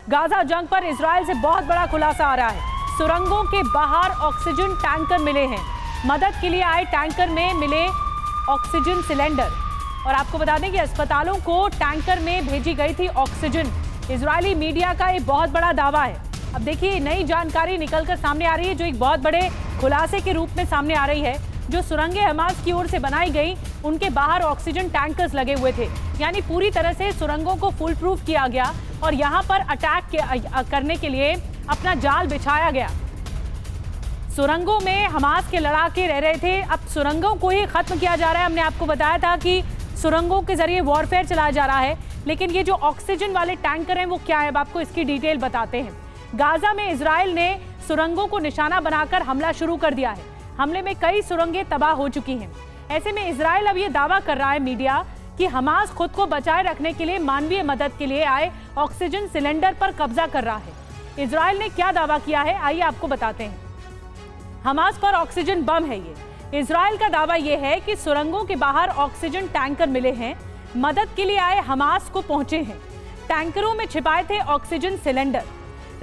Gaza जंग पर Israel से बहुत बड़ा खुलासा आ रहा है। सुरंगों के बाहर ऑक्सीजन टैंकर मिले हैं। मदद के लिए आए टैंकर में मिले ऑक्सीजन सिलेंडर। और आपको बता दें कि अस्पतालों को टैंकर में भेजी गई थी ऑक्सीजन। इजरायली मीडिया का एक बहुत बड़ा दावा है। अब देखिए, नई जानकारी निकलकर सामने आ रही है जो एक बहुत बड़े खुलासे के रूप में सामने आ रही है। जो सुरंगें हमास की ओर से बनाई गई, उनके बाहर ऑक्सीजन टैंकर्स लगे हुए थे। यानी पूरी तरह से सुरंगों को फुल प्रूफ किया गया और यहाँ पर अटैक करने के लिए अपना जाल बिछाया गया। सुरंगों में हमास के लड़ाके रह रहे थे। अब सुरंगों को ही खत्म किया जा रहा है। हमने आपको बताया था कि सुरंगों के जरिए वॉरफेयर चलाया जा रहा है, लेकिन ये जो ऑक्सीजन वाले टैंकर हैं वो क्या है, अब आपको इसकी डिटेल बताते हैं। गाजा में इजराइल ने सुरंगों को निशाना बनाकर हमला शुरू कर दिया है। हमले में कई सुरंगें तबाह हो चुकी हैं। ऐसे में इजराइल अब ये दावा कर रहा है मीडिया कि हमास खुद को बचाए रखने के लिए मानवीय मदद के लिए आए ऑक्सीजन सिलेंडर पर कब्जा कर रहा है। इजराइल ने क्या दावा किया है, आइए आपको बताते हैं। हमास पर ऑक्सीजन बम है ये। इजराइल का दावा यह है कि सुरंगों के बाहर ऑक्सीजन टैंकर मिले हैं। मदद के लिए आए हमास को पहुंचे हैं। टैंकरों में छिपाए थे ऑक्सीजन सिलेंडर।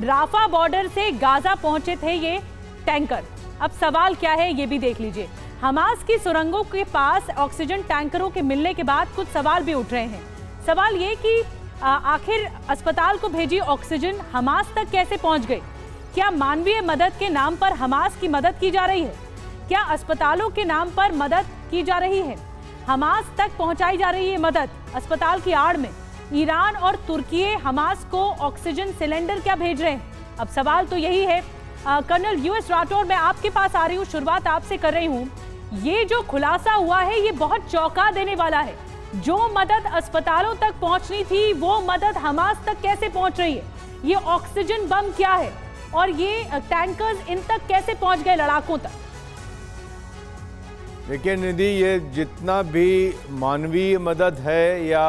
राफा बॉर्डर से गाजा पहुंचे थे ये टैंकर। अब सवाल क्या है ये भी देख लीजिए। हमास की सुरंगों के पास ऑक्सीजन टैंकरों के मिलने के बाद कुछ सवाल भी उठ रहे हैं। सवाल ये कि आखिर अस्पताल को भेजी ऑक्सीजन हमास तक कैसे पहुंच गई? क्या मानवीय मदद के नाम पर हमास की मदद की जा रही है? क्या अस्पतालों के नाम पर मदद की जा रही है? हमास तक पहुंचाई जा रही है मदद अस्पताल की आड़ में। ईरान और तुर्की हमास को ऑक्सीजन सिलेंडर क्या भेज रहे हैं? अब सवाल तो यही है। कर्नल यूएस राठौर, मैं आपके पास आ रही हूँ, शुरुआत आपसे कर रही हूँ। ये जो खुलासा हुआ है ये बहुत चौंका देने वाला है। जो मदद अस्पतालों तक पहुंचनी थी वो मदद हमास तक कैसे पहुंच रही है? ये ऑक्सीजन बम क्या है और ये टैंकर्स इन तक कैसे पहुंच गए लड़ाकों तक? देखिए निधि, ये जितना भी मानवीय मदद है या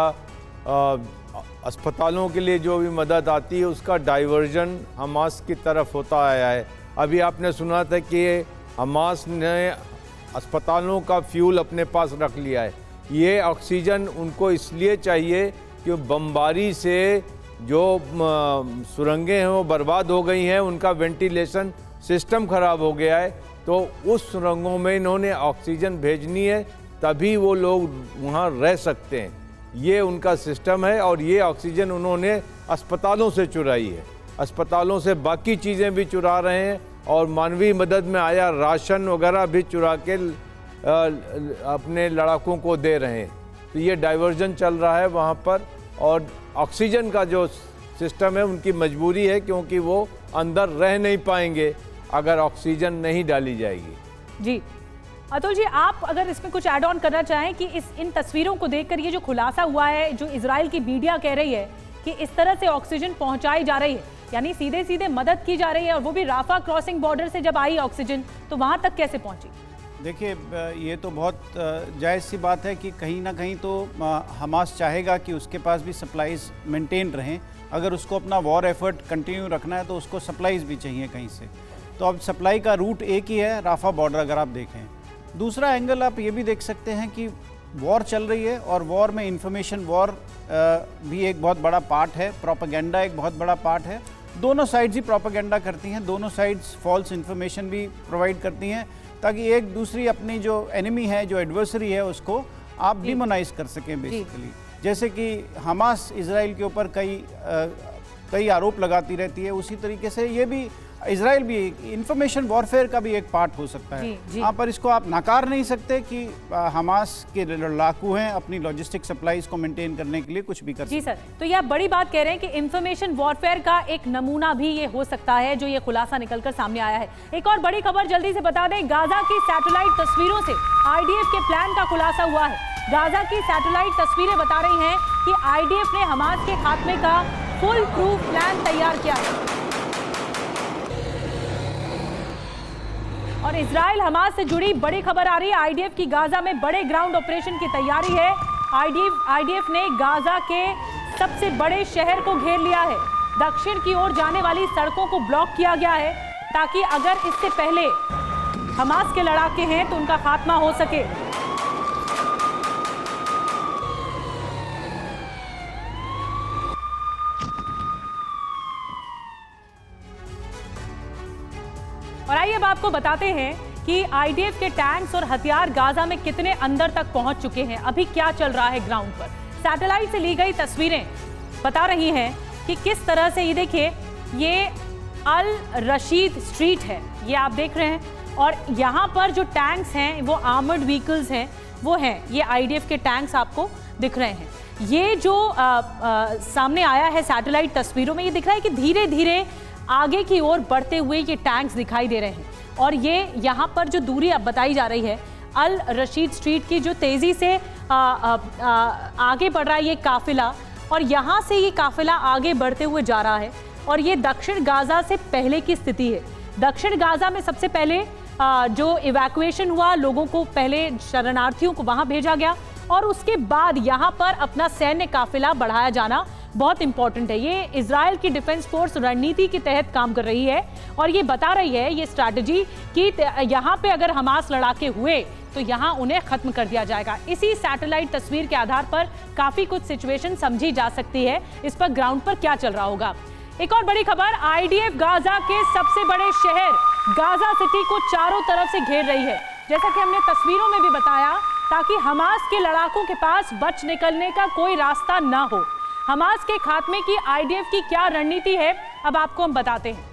अस्पतालों के लिए जो भी मदद आती है उसका डाइवर्जन हमास की तरफ होता आया है। अभी आपने सुना था कि हमास ने अस्पतालों का फ्यूल अपने पास रख लिया है। ये ऑक्सीजन उनको इसलिए चाहिए कि बमबारी से जो सुरंगें हैं वो बर्बाद हो गई हैं, उनका वेंटिलेशन सिस्टम ख़राब हो गया है, तो उस सुरंगों में इन्होंने ऑक्सीजन भेजनी है, तभी वो लोग वहाँ रह सकते हैं। ये उनका सिस्टम है और ये ऑक्सीजन उन्होंने अस्पतालों से चुराई है। अस्पतालों से बाकी चीज़ें भी चुरा रहे हैं और मानवीय मदद में आया राशन वगैरह भी चुरा के अपने लड़ाकों को दे रहे हैं। तो ये डाइवर्जन चल रहा है वहाँ पर। और ऑक्सीजन का जो सिस्टम है उनकी मजबूरी है, क्योंकि वो अंदर रह नहीं पाएंगे अगर ऑक्सीजन नहीं डाली जाएगी। जी अतुल जी, आप अगर इसमें कुछ ऐड ऑन करना चाहें कि इन तस्वीरों को देखकर ये जो खुलासा हुआ है, जो इजराइल की मीडिया कह रही है कि इस तरह से ऑक्सीजन पहुंचाई जा रही है, यानी सीधे सीधे मदद की जा रही है, और वो भी राफा क्रॉसिंग बॉर्डर से जब आई ऑक्सीजन तो वहां तक कैसे पहुंची? देखिए, ये तो बहुत जायज़ सी बात है कि कहीं ना कहीं तो हमास चाहेगा कि उसके पास भी सप्लाईज मेंटेन रहें। अगर उसको अपना वॉर एफर्ट कंटिन्यू रखना है तो उसको सप्लाईज भी चाहिए कहीं से। तो अब सप्लाई का रूट एक ही है, राफा बॉर्डर अगर आप देखें। दूसरा एंगल आप ये भी देख सकते हैं कि वॉर चल रही है और वॉर में इंफॉर्मेशन वॉर भी एक बहुत बड़ा पार्ट है, प्रोपेगेंडा एक बहुत बड़ा पार्ट है। दोनों साइड्स ही प्रोपेगेंडा करती हैं, दोनों साइड्स फॉल्स इन्फॉर्मेशन भी प्रोवाइड करती हैं, ताकि एक दूसरी अपनी जो एनिमी है, जो एडवर्सरी है, उसको आप डिमोनाइज कर सकें बेसिकली। जैसे कि हमास इजराइल के ऊपर कई आरोप लगाती रहती है, उसी तरीके से ये भी इजराइल भी इंफॉर्मेशन वॉरफेयर का भी एक पार्ट हो सकता है। यहाँ पर इसको आप नकार नहीं सकते कि हमास के लड़ाकू हैं, अपनी लॉजिस्टिक सप्लाईज को मेंटेन करने के लिए कुछ भी कर सकते हैं। जी सर, तो ये आप बड़ी बात कह रहे हैं कि इंफॉर्मेशन वॉरफेयर का एक नमूना भी ये हो सकता है, जो ये खुलासा निकलकर सामने आया है। एक और बड़ी खबर जल्दी से बता दें, गाजा की सैटेलाइट तस्वीरों से आईडीएफ के प्लान का खुलासा हुआ है। गाजा की सैटेलाइट तस्वीरें बता रही हैं कि आईडीएफ ने हमास के खात्मे का फुल प्रूफ प्लान तैयार किया है। और इजराइल हमास से जुड़ी बड़ी खबर आ रही है। आईडीएफ की गाजा में बड़े ग्राउंड ऑपरेशन की तैयारी है। आईडीएफ ने गाजा के सबसे बड़े शहर को घेर लिया है। दक्षिण की ओर जाने वाली सड़कों को ब्लॉक किया गया है, ताकि अगर इससे पहले हमास के लड़ाके हैं तो उनका खात्मा हो सके। और आइए अब आपको बताते हैं कि आईडीएफ के टैंक्स और हथियार गाजा में कितने अंदर तक पहुंच चुके हैं, अभी क्या चल रहा है ग्राउंड पर। सैटेलाइट से ली गई तस्वीरें बता रही हैं कि किस तरह से, ये देखिए, ये अल रशीद स्ट्रीट है, ये आप देख रहे हैं, और यहाँ पर जो टैंक्स हैं वो आर्मर्ड व्हीकल्स हैं, वो हैं, ये आईडीएफ के टैंक्स आपको दिख रहे हैं। ये जो सामने आया है सैटेलाइट तस्वीरों में, ये दिख रहा है कि धीरे धीरे आगे की ओर बढ़ते हुए ये टैंक्स दिखाई दे रहे हैं। और ये यहाँ पर जो दूरी अब बताई जा रही है अल रशीद स्ट्रीट की, जो तेज़ी से आगे बढ़ रहा है ये काफिला, और यहाँ से ये काफिला आगे बढ़ते हुए जा रहा है। और ये दक्षिण गाजा से पहले की स्थिति है। दक्षिण गाजा में सबसे पहले जो इवैक्यूएशन हुआ, लोगों को पहले शरणार्थियों को वहाँ भेजा गया, और उसके बाद यहाँ पर अपना सैन्य काफिला बढ़ाया जाना बहुत इंपॉर्टेंट है। ये इजराइल की डिफेंस फोर्स रणनीति के तहत काम कर रही है, और ये बता रही है ये स्ट्रैटेजी कि यहाँ पे अगर हमास लड़ाके हुए तो यहाँ उन्हें खत्म कर दिया जाएगा। इसी सैटेलाइट तस्वीर के आधार पर काफी कुछ सिचुएशन समझी जा सकती है, इस पर ग्राउंड पर क्या चल रहा होगा। एक और बड़ी खबर, आईडीएफ गाजा के सबसे बड़े शहर गाजा सिटी को चारों तरफ से घेर रही है, जैसा कि हमने तस्वीरों में भी बताया, ताकि हमास के लड़ाकों के पास बच निकलने का कोई रास्ता ना हो। हमास के खात्मे की आईडीएफ की क्या रणनीति है, अब आपको हम बताते हैं।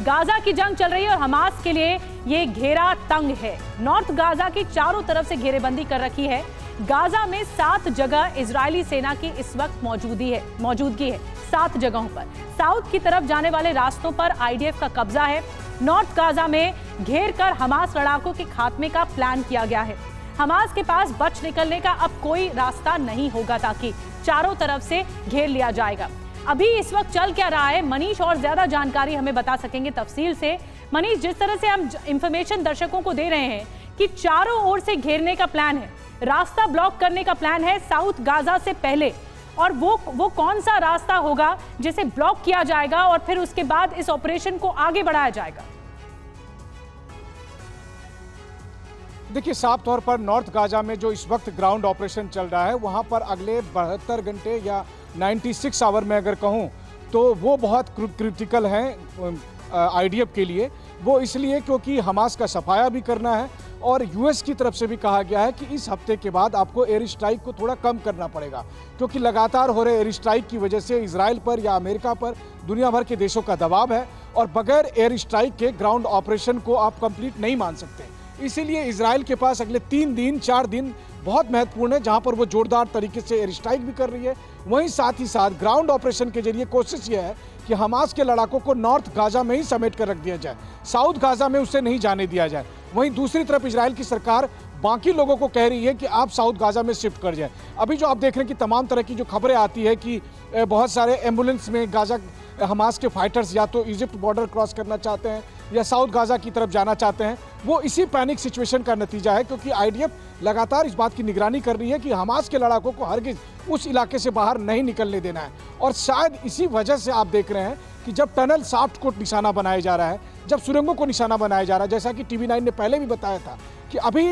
गाजा की जंग चल रही है और हमास के लिए ये घेरा तंग है। नॉर्थ गाजा की चारों तरफ से घेरेबंदी कर रखी है। गाजा में 7 जगह इजरायली सेना की इस वक्त मौजूदगी है 7 जगहों पर। साउथ की तरफ जाने वाले रास्तों पर आईडीएफ का कब्जा है। नॉर्थ गाजा में घेर कर हमास लड़ाकों के खात्मे का प्लान किया गया है। हमास के पास बच निकलने का अब कोई रास्ता नहीं होगा, ताकि चारों तरफ से घेर लिया जाएगा। अभी इस वक्त चल क्या रहा है, मनीष और ज्यादा जानकारी हमें बता सकेंगे तफसील से। मनीष, जिस तरह से हम इंफॉर्मेशन दर्शकों को दे रहे हैं कि चारों ओर से घेरने का प्लान है, रास्ता ब्लॉक करने का प्लान है साउथ गाजा से पहले, और वो कौन सा रास्ता होगा जिसे ब्लॉक किया जाएगा और फिर उसके बाद इस ऑपरेशन को आगे बढ़ाया जाएगा? देखिए, साफ तौर पर नॉर्थ गाजा में जो इस वक्त ग्राउंड ऑपरेशन चल रहा है, वहाँ पर अगले 72 घंटे या 96 आवर में अगर कहूँ तो वो बहुत क्रिटिकल हैं आईडीएफ के लिए। वो इसलिए क्योंकि हमास का सफाया भी करना है, और यूएस की तरफ से भी कहा गया है कि इस हफ्ते के बाद आपको एयर स्ट्राइक को थोड़ा कम करना पड़ेगा, क्योंकि लगातार हो रहे एयर स्ट्राइक की वजह से इजराइल पर या अमेरिका पर दुनिया भर के देशों का दबाव है, और बगैर एयर स्ट्राइक के ग्राउंड ऑपरेशन को आप कंप्लीट नहीं मान सकते। इसीलिए इजराइल के पास अगले 3 दिन 4 दिन बहुत महत्वपूर्ण है, जहां पर वो जोरदार तरीके से एयर स्ट्राइक भी कर रही है। वहीं साथ ही साथ ग्राउंड ऑपरेशन के जरिए कोशिश यह है कि हमास के लड़ाकों को नॉर्थ गाजा में ही समेट कर रख दिया जाए, साउथ गाजा में उसे नहीं जाने दिया जाए। वहीं दूसरी तरफ इजराइल की सरकार बाकी लोगों को कह रही है कि आप साउथ गाजा में शिफ्ट कर जाएं। अभी जो आप देख रहे हैं कि तमाम तरह की जो खबरें आती है कि बहुत सारे एम्बुलेंस में गाजा हमास के फाइटर्स या तो इजिप्ट बॉर्डर क्रॉस करना चाहते हैं या साउथ गाजा की तरफ जाना चाहते हैं, वो इसी पैनिक सिचुएशन का नतीजा है, क्योंकि आईडीएफ लगातार इस बात की निगरानी कर रही है कि हमास के लड़ाकों को हरगिज उस इलाके से बाहर नहीं निकलने देना है। और शायद इसी वजह से आप देख रहे हैं कि जब टनल शाफ्ट को निशाना बनाया जा रहा है, जब सुरंगों को निशाना बनाया जा रहा है, जैसा कि TV9 ने पहले भी बताया था कि अभी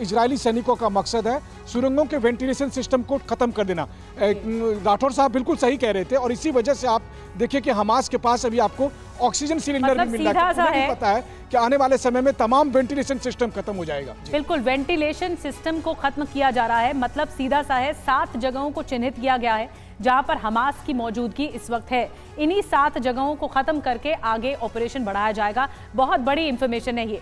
इजरायली सैनिकों का मकसद है सुरंगों के वेंटिलेशन सिस्टम को खत्म कर देना। राठौर साहब बिल्कुल सही कह रहे थे, और इसी वजह से आप देखिए कि हमास के पास अभी आपको ऑक्सीजन सिलेंडर भी मिल रहा है। उन्हें भी पता है कि आने वाले समय में तमाम वेंटिलेशन सिस्टम खत्म हो जाएगा। बिल्कुल, वेंटिलेशन सिस्टम को खत्म किया जा रहा है, मतलब सीधा सा है 7 जगहों को चिन्हित किया गया है जहां पर हमास की मौजूदगी इस वक्त है। इन्हीं 7 जगहों को खत्म करके आगे ऑपरेशन बढ़ाया जाएगा। बहुत बड़ी इंफॉर्मेशन है ये।